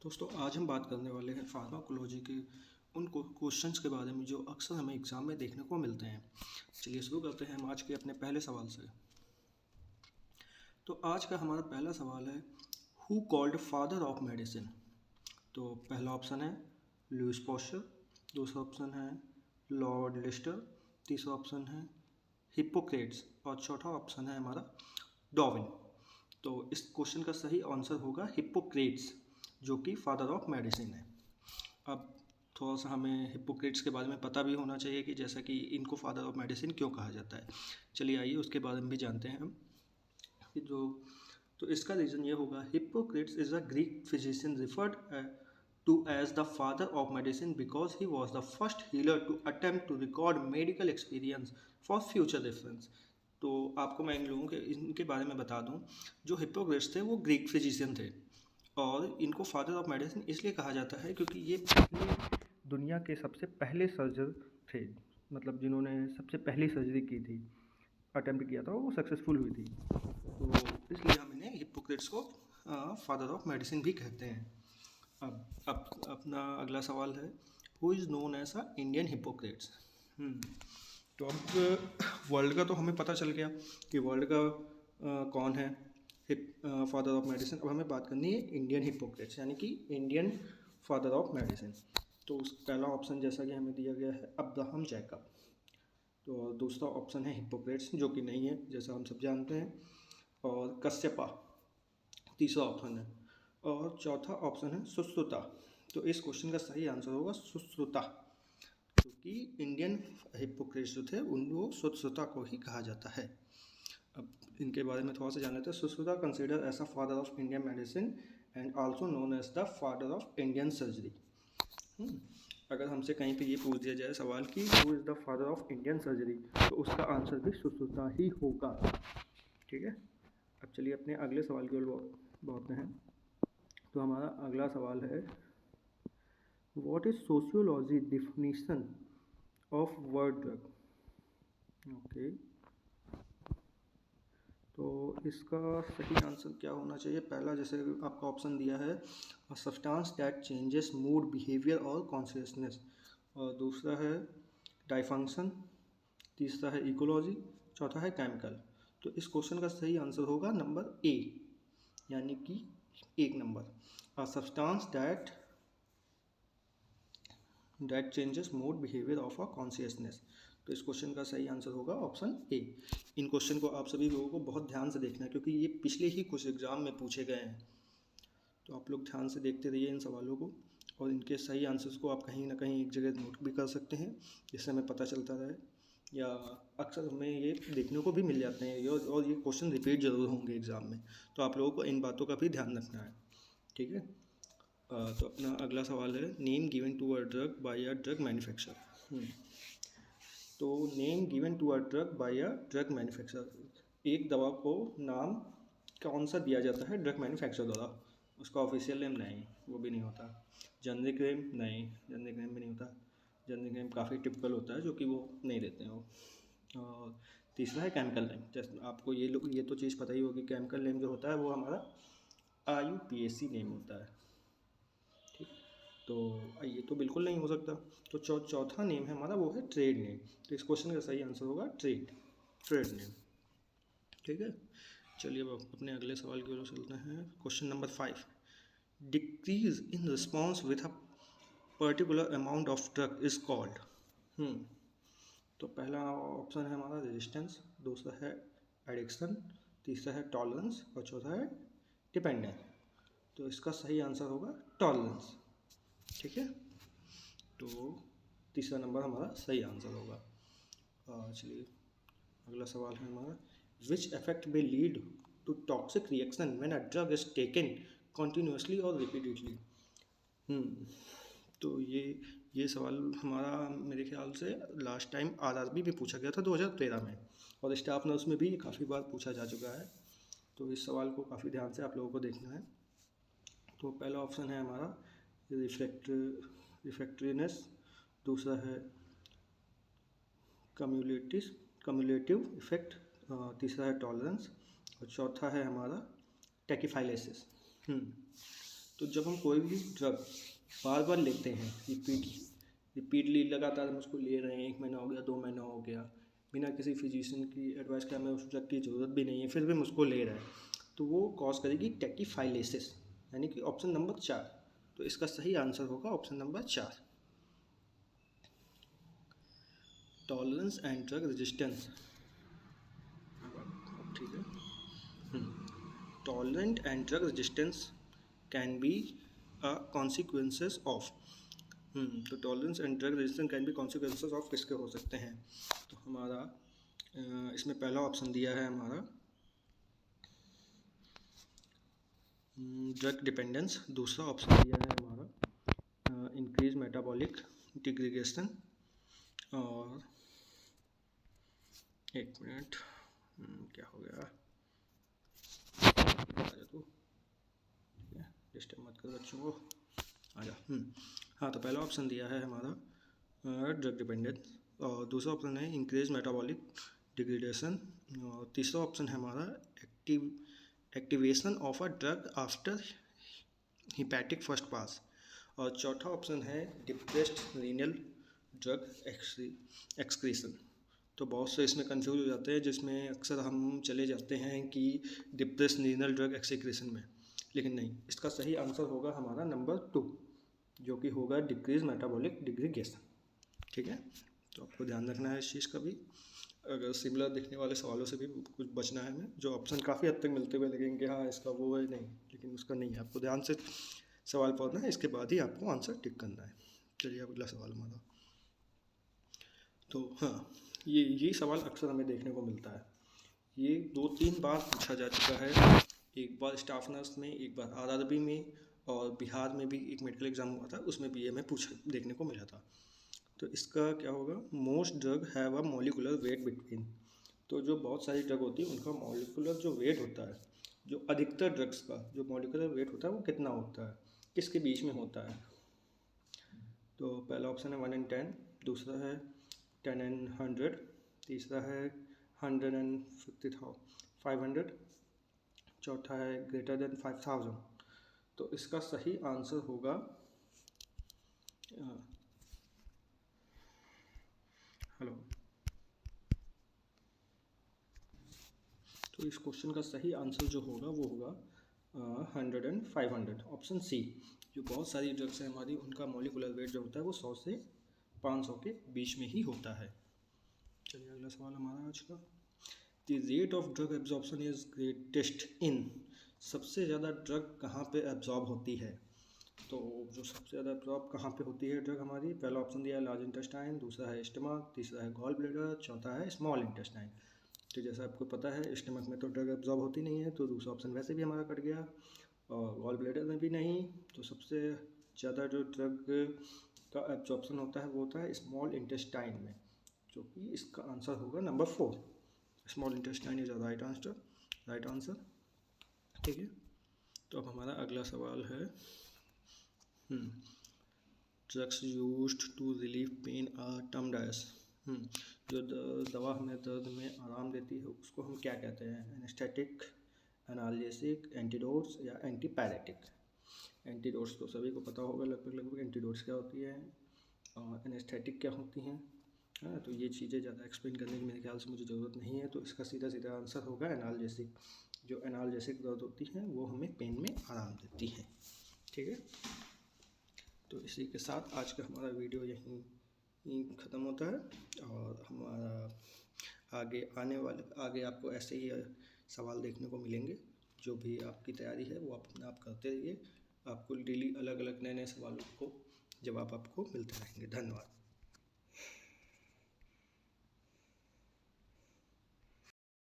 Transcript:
दोस्तों आज हम बात करने वाले हैं फार्माकोलॉजी के उन क्वेश्चंस के बारे में जो अक्सर हमें एग्ज़ाम में देखने को मिलते हैं। चलिए शुरू करते हैं हम आज के अपने पहले सवाल से। तो आज का हमारा पहला सवाल है, who called father of medicine. तो पहला ऑप्शन है लुईस पास्चर, दूसरा ऑप्शन है लॉर्ड लिस्टर, तीसरा ऑप्शन है हिप्पोक्रेट्स और चौथा ऑप्शन है हमारा डार्विन। तो इस क्वेश्चन का सही आंसर होगा हिप्पोक्रेट्स, जो कि फादर ऑफ मेडिसिन है। अब थोड़ा सा हमें हिप्पोक्रेट्स के बारे में पता भी होना चाहिए कि जैसा कि इनको फादर ऑफ मेडिसिन क्यों कहा जाता है। चलिए आइए उसके बारे में भी जानते हैं हम कि तो इसका रीज़न ये होगा, Hippocrates is a Greek physician referred to as the father of medicine because he was the first healer to attempt to record medical experience for future reference. तो आपको मैं इन लोगों के इनके बारे में बता दूं, जो हिप्पोक्रेट्स थे वो ग्रीक फिजिशियन थे और इनको फादर ऑफ मेडिसिन इसलिए कहा जाता है क्योंकि ये दुनिया के सबसे पहले सर्जन थे, मतलब जिन्होंने सबसे पहली सर्जरी की थी, अटेम्प्ट किया था, वो सक्सेसफुल हुई थी। तो इसलिए हम इन्हें हिप्पोक्रेट्स को फादर ऑफ मेडिसिन भी कहते हैं। अब अपना अगला सवाल है, who is known as a Indian Hippocrates. तो अब वर्ल्ड का तो हमें पता चल गया कि वर्ल्ड का कौन है फादर ऑफ मेडिसिन। अब हमें बात करनी है इंडियन हिप्पोक्रेट्स, यानी कि इंडियन फादर ऑफ मेडिसिन। तो पहला ऑप्शन जैसा कि हमें दिया गया है अब्राहम जैकब, तो दूसरा ऑप्शन है हिप्पोक्रेट्स जो कि नहीं है जैसा हम सब जानते हैं, और कश्यपा तीसरा ऑप्शन है, और चौथा ऑप्शन है सुश्रुता। तो इस क्वेश्चन का सही आंसर होगा सुश्रुता, क्योंकि इंडियन हिप्पोक्रेट्स जो थे उनको सुश्रुता को ही कहा जाता है। अब इनके बारे में थोड़ा सा जान लेते हैं। Sushruta consider as a father of Indian medicine and also known as the father of Indian surgery. अगर हमसे कहीं पे ये पूछ दिया जाए सवाल कि who is the father of Indian surgery, तो उसका आंसर भी सुश्रुता ही होगा। ठीक है, अब चलिए अपने अगले सवाल की ओर बढ़ते हैं। तो हमारा अगला सवाल है, what is sociology definition of word drug. Okay, तो इसका सही आंसर क्या होना चाहिए। पहला जैसे आपका ऑप्शन दिया है, substance that changes mood, behaviour और कॉन्शियसनेस, और दूसरा है डाइफंक्शन, तीसरा है इकोलॉजी, चौथा है केमिकल। तो इस क्वेश्चन का सही आंसर होगा नंबर ए, यानी कि एक number, substance that changes mood, behaviour of a consciousness. तो इस क्वेश्चन का सही आंसर होगा ऑप्शन ए। इन क्वेश्चन को आप सभी लोगों को बहुत ध्यान से देखना है क्योंकि ये पिछले ही कुछ एग्जाम में पूछे गए हैं। तो आप लोग ध्यान से देखते रहिए इन सवालों को, और इनके सही आंसर्स को आप कहीं ना कहीं एक जगह नोट भी कर सकते हैं, जिससे हमें पता चलता रहे, या अक्सर हमें ये देखने को भी मिल जाते हैं, और ये क्वेश्चन रिपीट जरूर होंगे एग्ज़ाम में। तो आप लोगों को इन बातों का भी ध्यान रखना है। ठीक है, तो अपना अगला सवाल है, name given to a drug by a drug manufacturer. तो name given to a drug by a drug manufacturer, एक दवा को नाम कौन सा दिया जाता है ड्रग मैन्युफैक्चरर द्वारा। उसका ऑफिशियल नेम नहीं, वो भी नहीं होता। जेनरिक नेम नहीं, जेनरिक नेम भी नहीं होता। जेनरिक नेम काफ़ी टिपिकल होता है जो कि वो नहीं देते हैं वो। और तीसरा है केमिकल नेम। जैसे आपको ये तो चीज़ पता ही होगी, केमिकल नेम जो होता है वो हमारा IUPAC नेम होता है। ठीक, तो ये तो बिल्कुल नहीं हो सकता। तो चौथा नेम है हमारा, वो है ट्रेड नेम। तो इस क्वेश्चन का सही आंसर होगा ट्रेड नेम। ठीक है, चलिए अब अपने अगले सवाल की ओर चलते हैं। Question number 5, decrease in response with a particular amount of drug is called. तो पहला ऑप्शन है हमारा रेजिस्टेंस, दूसरा है एडिक्शन, तीसरा है टॉलरेंस और चौथा है डिपेंडेंस। तो इसका सही आंसर होगा टॉलरेंस। ठीक है, तो तीसरा नंबर हमारा सही आंसर होगा। चलिए अगला सवाल है हमारा, which effect may lead to toxic reaction when a drug is taken continuously और रिपीटेडली। तो ये सवाल हमारा मेरे ख्याल से लास्ट टाइम RRB में पूछा गया था 2013 में, और स्टाफ नर्स में भी काफ़ी बार पूछा जा चुका है। तो इस सवाल को काफ़ी ध्यान से आप लोगों को देखना है। तो पहला ऑप्शन है हमारा रिफ्रैक्टरीनेस, दूसरा है कम्युलेटिव इफेक्ट, तीसरा है टॉलरेंस और चौथा है हमारा टैकिफाइलेसिस। तो जब हम कोई भी ड्रग बार बार लेते हैं, रिपीटली लगातार हम उसको ले रहे हैं, 1 महीना हो गया, 2 महीना हो गया, बिना किसी फिजिशियन की एडवाइस के, हमें उस ड्रग की ज़रूरत भी नहीं है, फिर भी हम उसको ले रहे हैं, तो वो कॉज करेगी टैकीफाइलेसिस, यानी कि ऑप्शन नंबर 4। तो इसका सही आंसर होगा option number 4। Tolerance and drug resistance, ठीक है। Tolerant and drug resistance can be consequences of, तो tolerance and drug resistance can be consequences of किसके हो सकते हैं? तो हमारा इसमें पहला ऑप्शन दिया है हमारा ड्रग डिपेंडेंस, दूसरा ऑप्शन दिया है हमारा इंक्रीज मेटाबॉलिक डिग्रेडेशन, और एक मिनट, क्या हो गया, तो डिस्टर्ब मत करो बच्चों को, आ जा। हाँ, तो पहला ऑप्शन दिया है हमारा ड्रग डिपेंडेंस, और दूसरा ऑप्शन है इंक्रीज मेटाबॉलिक डिग्रेडेशन, और तीसरा ऑप्शन है हमारा activation of a drug after hepatic first pass, और चौथा ऑप्शन है डिप्रेस्ड रीनल ड्रग एक्सक्रीशन। तो बहुत से इसमें कंफ्यूज हो जाते हैं, जिसमें अक्सर हम चले जाते हैं कि डिप्रेस्ड रीनल ड्रग एक्सक्रीशन में, लेकिन नहीं, इसका सही आंसर होगा हमारा नंबर 2, जो कि होगा डिक्रीज मेटाबॉलिक डिग्रेडेशन, ठीक है। तो आपको ध्यान रखना है इस चीज़ का भी, अगर सिमिलर दिखने वाले सवालों से भी कुछ बचना है हमें, जो ऑप्शन काफ़ी हद तक मिलते हुए लगेंगे, हाँ इसका वो है, नहीं, लेकिन उसका नहीं है, आपको ध्यान से सवाल पढ़ना है, इसके बाद ही आपको आंसर टिक करना है। चलिए अगला सवाल हमारा, तो हाँ, ये सवाल अक्सर हमें देखने को मिलता है, ये 2-3 बार पूछा जा चुका है, एक बार स्टाफ नर्स में, एक बार आरआरबी में, और बिहार में भी एक मेडिकल एग्जाम हुआ था, उसमें भी ये हमें देखने को मिला था। तो इसका क्या होगा? Most drug have a molecular weight between, तो जो बहुत सारी ड्रग होती है उनका मॉलिकुलर जो वेट होता है, जो अधिकतर ड्रग्स का जो मॉलिकुलर वेट होता है वो कितना होता है, किसके बीच में होता है? तो पहला ऑप्शन है 1 and 10, दूसरा है 10 and 100, तीसरा है 100 and 500, चौथा है ग्रेटर देन 5000। तो इसका सही आंसर होगा हेलो, तो इस क्वेश्चन का सही आंसर जो होगा वो होगा 100 and 500, ऑप्शन सी। जो बहुत सारी ड्रग्स हैं हमारी, उनका मॉलिकुलर वेट जो होता है वो 100 से 500 के बीच में ही होता है। चलिए अगला सवाल हमारा आज का, the rate of drug absorption is greatest इन, सबसे ज़्यादा ड्रग कहाँ पे एब्जॉर्ब होती है? तो जो सबसे ज़्यादा एब्जॉर्ब कहाँ पे होती है ड्रग हमारी, पहला ऑप्शन दिया है लार्ज इंटेस्टाइन, दूसरा है स्टमक, तीसरा है गॉल ब्लैडर, चौथा है स्मॉल इंटेस्टाइन। तो जैसा आपको पता है स्टमक में तो ड्रग एब्जॉर्ब होती नहीं है, तो दूसरा ऑप्शन वैसे भी हमारा कट गया, और गॉल ब्लैडर में भी नहीं। तो सबसे ज़्यादा जो ड्रग का एब्जॉर्प्शन होता है वो होता है स्मॉल इंटेस्टाइन में, जो कि इसका आंसर होगा number 4, small intestine is right answer, ठीक है। तो अब हमारा अगला सवाल है, drugs used to relieve pain are termed as, जो दवा हमें दर्द में आराम देती है उसको हम क्या कहते हैं? एनेस्थेटिक, एनाल्जेसिक, एंटीडोट्स या एंटीपायरेटिक। एंटीडोट्स तो सभी को पता होगा लगभग एंटीडोट्स क्या होती है, और एनेस्थेटिक क्या होती हैं, हाँ। तो ये चीज़ें ज़्यादा एक्सप्लेन करने की मेरे ख्याल से मुझे ज़रूरत नहीं है, तो इसका सीधा सीधा आंसर होगा एनाल्जेसिक। जो एनाल्जेसिक दर्द होती हैं वो हमें पेन में आराम देती हैं, ठीक है। तो इसी के साथ आज का हमारा वीडियो यहीं ख़त्म होता है, और हमारा आगे आपको ऐसे ही सवाल देखने को मिलेंगे। जो भी आपकी तैयारी है वो आप करते रहिए, आपको डेली अलग अलग नए नए सवालों को जवाब आपको मिलते रहेंगे। धन्यवाद।